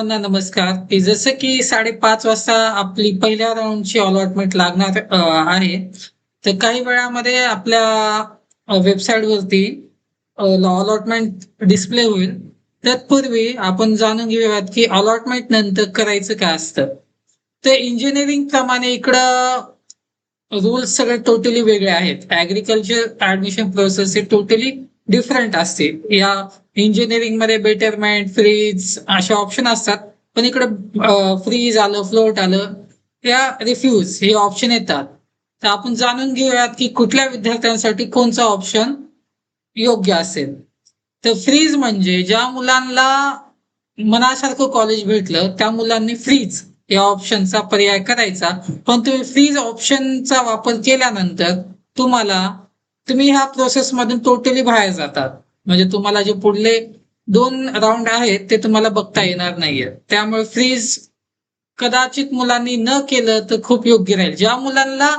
नमस्कार. जसं की 5:30 वाजता आपली पहिल्या राऊंडची अलॉटमेंट लागणार आहे. तर काही वेळामध्ये आपल्या वेबसाईटवरती अलॉटमेंट डिस्प्ले होईल. तत्पूर्वी आपण जाणून घेऊयात की अलॉटमेंट नंतर करायचं काय असतं. तर इंजिनिअरिंग प्रमाणे इकडं रूल्स सगळे टोटली वेगळे आहेत. ऍग्रीकल्चर ऍडमिशन प्रोसेस हे टोटली डिफरंट असते. या इंजिनिअरिंग मध्ये बेटरमेंट, फ्रीज असे ऑप्शन असतात. पण इकडे फ्रीज आलं, फ्लोट आलं, या रिफ्यूज हे ऑप्शन येतात. तर आपण जाणून घेऊयात की कुठल्या विद्यार्थ्यांसाठी कोणचा ऑप्शन योग्य असेल. तर फ्रीज म्हणजे ज्या मुलांना मनासारखं कॉलेज भेटलं त्या मुलांनी फ्रीज या ऑप्शनचा पर्याय करायचा. पण तुम्ही फ्रीज ऑप्शनचा वापर केल्यानंतर तुम्ही ह्या प्रोसेस मधून टोटली बाहेर जातात. म्हणजे तुम्हाला जे पुढले 2 राऊंड आहेत ते तुम्हाला बघता येणार नाहीये. त्यामुळे फ्रीज कदाचित मुलांनी न केलं तर खूप योग्य राहील. ज्या मुलांना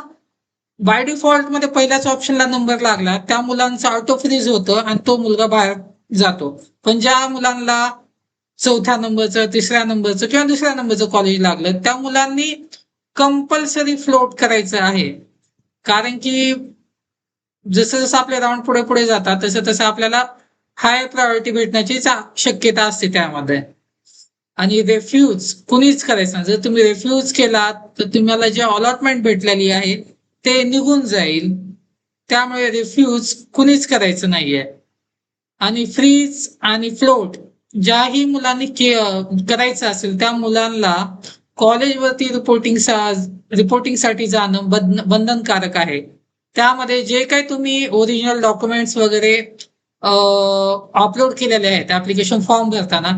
बाय डिफॉल्ट मध्ये पहिल्याच ऑप्शनला नंबर लागला त्या मुलांचं ऑटो फ्रीज होतं आणि तो मुलगा बाहेर जातो. पण ज्या मुलांना चौथ्या नंबरचं, तिसऱ्या नंबरचं किंवा दुसऱ्या नंबरचं कॉलेज लागलं त्या मुलांनी कंपल्सरी फ्लोट करायचं आहे. कारण की जसं जसं आपले राऊंड पुढे पुढे जातात तसं तसं आपल्याला हाय प्रायोरिटी भेटण्याची शक्यता असते त्यामध्ये. आणि रेफ्यूज कुणीच करायचं. जर तुम्ही रेफ्यूज केलात तर तुम्हाला जे अलॉटमेंट भेटलेली आहे ते निघून जाईल. त्यामुळे रिफ्यूज कुणीच करायचं नाहीये. आणि फ्रीज आणि फ्लोट ज्याही मुलांनी करायचं असेल त्या मुलांना कॉलेजवरती रिपोर्टिंगसाठी जाणं बंधनकारक आहे. त्यामध्ये जे काही तुम्ही ओरिजिनल डॉक्युमेंट्स वगैरे अपलोड केलेले आहेत ऍप्लिकेशन फॉर्म भरताना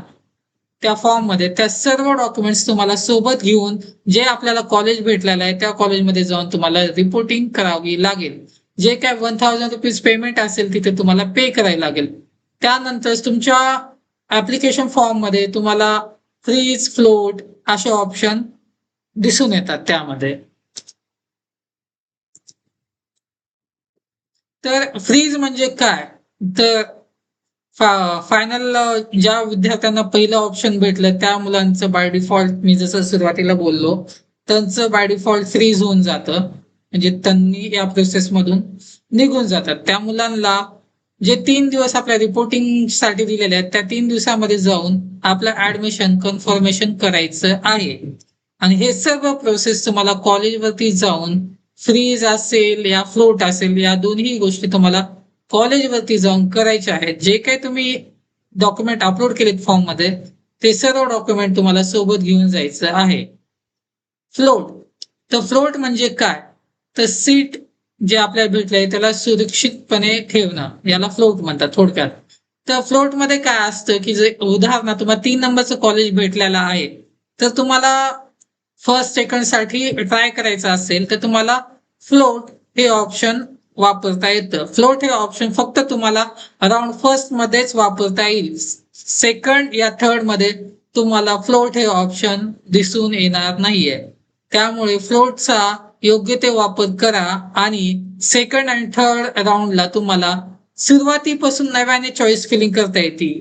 त्या फॉर्म मध्ये त्या सर्व डॉक्युमेंट्स तुम्हाला सोबत घेऊन जे आपल्याला कॉलेज भेटलेलं आहे त्या कॉलेजमध्ये जाऊन तुम्हाला रिपोर्टिंग करावी लागेल. जे काय 1000 रुपीज पेमेंट असेल तिथे तुम्हाला पे करायला लागेल. त्यानंतर तुमच्या ऍप्लिकेशन फॉर्म मध्ये तुम्हाला फ्रीज, फ्लोट असे ऑप्शन दिसून येतात त्यामध्ये. तर फ्रीज म्हणजे काय, तर फायनल ज्या विद्यार्थ्यांना पहिलं ऑप्शन भेटलं त्या मुलांचं बाय डिफॉल्ट मी जसं सुरुवातीला बोललो त्यांचं बाय डिफॉल्ट फ्रीज होऊन जातं. म्हणजे त्यांनी या प्रोसेस मधून निघून जातात. त्या मुलांना जे 3 दिवस आपल्या रिपोर्टिंग साठी दिलेले आहेत त्या 3 दिवसामध्ये जाऊन आपलं ऍडमिशन कन्फर्मेशन करायचं आहे. आणि हे सर्व प्रोसेस तुम्हाला कॉलेजवरती जाऊन फ्रीज असेल या फ्लोट असेल या दोन्ही गोष्टी तुम्हाला कॉलेजवरती जाऊन करायचे आहेत. जे काही तुम्ही डॉक्युमेंट अपलोड केलेत फॉर्म मध्ये ते सर्व डॉक्युमेंट तुम्हाला सोबत घेऊन जायचं आहे. फ्लोट, तर फ्लोट म्हणजे काय, तर सीट जे आपल्याला भेटलंय त्याला सुरक्षितपणे ठेवणं याला फ्लोट म्हणतात थोडक्यात. तर फ्लोट मध्ये काय असतं की जे उदाहरणार्थ तुम्हाला 3 नंबरचं कॉलेज भेटलेलं आहे तर तुम्हाला फर्स्ट सेकंड साठी ट्राय करायचं असेल तर तुम्हाला फ्लोट हे ऑप्शन वापरता येतं. फ्लोट हे ऑप्शन फक्त तुम्हाला अराउंड फर्स्ट मध्येच वापरता येईल. सेकंड या थर्ड मध्ये तुम्हाला फ्लोट हे ऑप्शन दिसून येणार नाहीये. त्यामुळे फ्लोटचा योग्य ते वापर करा आणि सेकंड आणि थर्ड राऊंडला तुम्हाला सुरुवातीपासून नव्याने चॉईस फिलिंग करता येते.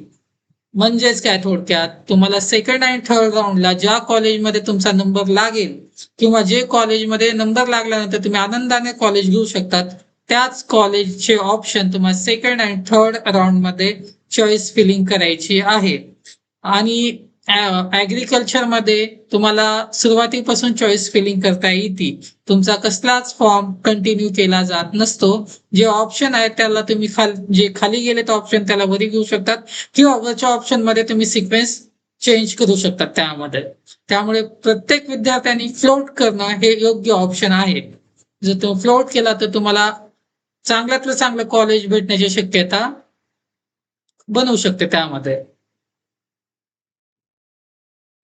म्हणजेच काय, थोडक्यात तुम्हाला सेकंड आणि थर्ड राऊंडला ज्या कॉलेजमध्ये तुमचा नंबर लागेल किंवा जे कॉलेजमध्ये नंबर लागल्यानंतर तुम्ही आनंदाने कॉलेज घेऊ शकतात त्याच कॉलेजचे ऑप्शन तुम्हाला सेकंड आणि थर्ड राऊंड मध्ये चॉईस फिलिंग करायची आहे. आणि ऍग्रीकल्चर मध्ये तुम्हाला सुरुवातीपासून चॉईस फिलिंग करता येते. तुमचा कसलाच फॉर्म कंटिन्यू केला जात नसतो. जे ऑप्शन आहेत त्याला तुम्ही जे खाली गेलेत ऑप्शन त्याला वरी घेऊ शकतात किंवा वरच्या ऑप्शन मध्ये तुम्ही सिक्वेन्स चेंज करू शकतात त्यामध्ये. त्यामुळे प्रत्येक विद्यार्थ्यांनी फ्लोट करणं हे योग्य ऑप्शन आहे. जर तुम्ही फ्लोट केला तर तुम्हाला चांगल्यातलं चांगलं कॉलेज भेटण्याची शक्यता बनवू शकते त्यामध्ये.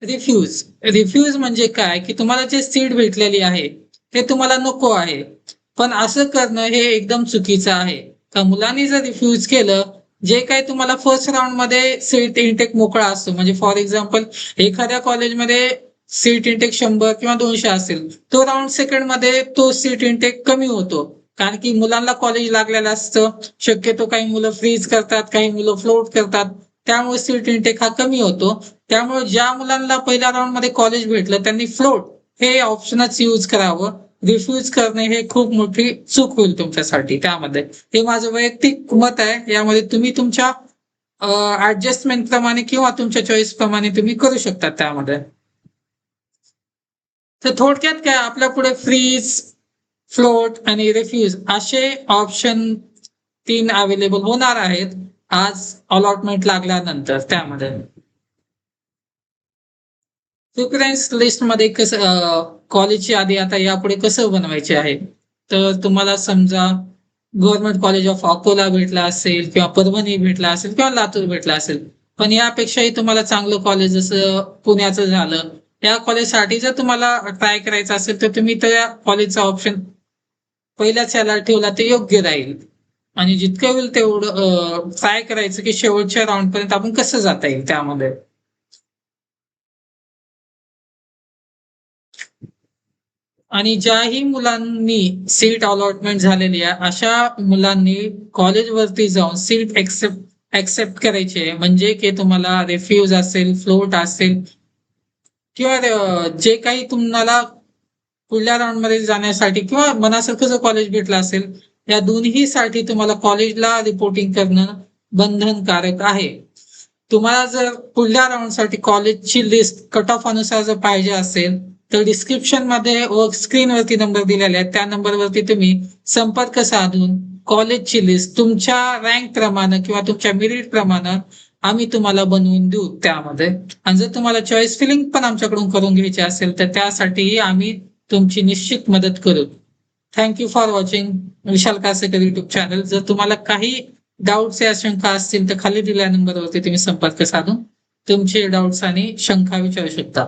रिफ्यूज, रिफ्यूज म्हणजे काय की तुम्हाला जे सीट भेटलेली आहे ते तुम्हाला नको आहे पण असं करणं हे एकदम चुकीचं आहे. का मुलांनी जर रिफ्यूज केलं, जे काही तुम्हाला फर्स्ट राऊंड मध्ये सीट इंटेक मोकळा असतो, म्हणजे फॉर एक्झाम्पल एखाद्या कॉलेजमध्ये सीट इंटेक 100 किंवा 200 असेल, तो राऊंड सेकंड मध्ये तो सीट इंटेक कमी होतो. कारण की मुलांना कॉलेज लागलेलं असतं. शक्यतो काही मुलं फ्रीज करतात, काही मुलं फ्लोट करतात, त्यामुळे सीट इंटेक हा कमी होतो. त्यामुळे ज्या मुलांना पहिल्या राऊंड मध्ये कॉलेज भेटलं त्यांनी फ्लोट हे ऑप्शनच यूज करावं. रिफ्यूज करणे हे खूप मोठी चूक होईल तुमच्यासाठी त्यामध्ये. हे माझं वैयक्तिक मत आहे. यामध्ये तुम्ही तुमच्या ऍडजस्टमेंट प्रमाणे किंवा तुमच्या चॉईस प्रमाणे तुम्ही करू शकता त्यामध्ये. तर थोडक्यात काय आपल्या पुढे फ्रीज, फ्लोट आणि रिफ्यूज असे ऑप्शन 3 अवेलेबल होणार आहेत आज अलॉटमेंट लागल्यानंतर त्यामध्ये. प्रिफरन्स लिस्ट मध्ये कसं कॉलेजची यादी आता यापुढे कसं बनवायचे आहे. तर तुम्हाला समजा गव्हर्नमेंट कॉलेज ऑफ अकोला भेटला असेल किंवा परभणी भेटला असेल किंवा लातूर भेटला असेल, पण यापेक्षाही तुम्हाला चांगलं कॉलेज जसं पुण्याचं झालं, त्या कॉलेजसाठी जर तुम्हाला ट्राय करायचं असेल तर तुम्ही त्या कॉलेजचा ऑप्शन पहिल्याच याला ठेवला ते योग्य राहील. आणि जितकं होईल तेवढं ट्राय करायचं की शेवटच्या राऊंड पर्यंत आपण कसं जाता येईल त्यामध्ये. आणि ज्याही मुलांनी सीट अलॉटमेंट झालेली आहे अशा मुलांनी कॉलेजवरती जाऊन सीट एक्सेप्ट करायची आहे. म्हणजे की तुम्हाला रिफ्यूज असेल, फ्लोट असेल किंवा जे काही तुम्हाला पुढल्या राऊंड मध्ये जाण्यासाठी किंवा मनासारखं जर कॉलेज भेटलं असेल, या दोन्ही साठी तुम्हाला कॉलेजला रिपोर्टिंग करणं बंधनकारक आहे. तुम्हाला जर पुढल्या राऊंड साठी कॉलेजची लिस्ट कट ऑफ अनुसार जर पाहिजे असेल तर डिस्क्रिप्शन मध्ये व स्क्रीनवरती नंबर दिलेले आहेत, त्या नंबरवरती तुम्ही संपर्क साधून कॉलेजची लिस्ट तुमच्या रँक प्रमाणे किंवा तुमच्या मेरिट प्रमाणे आम्ही तुम्हाला बनवून देऊ त्यामध्ये. आणि जर तुम्हाला चॉईस फिलिंग पण आमच्याकडून करून घ्यायची असेल तर त्यासाठीही आम्ही तुमची निश्चित मदत करू. Thank you for watching Vishal Kasekar YouTube channel. जर तुम्हाला काही डाऊट्स या शंका असतील तर खाली दिलेल्या नंबरवरती तुम्ही संपर्क साधून तुमचे डाऊट्स आणि शंका विचारू शकता.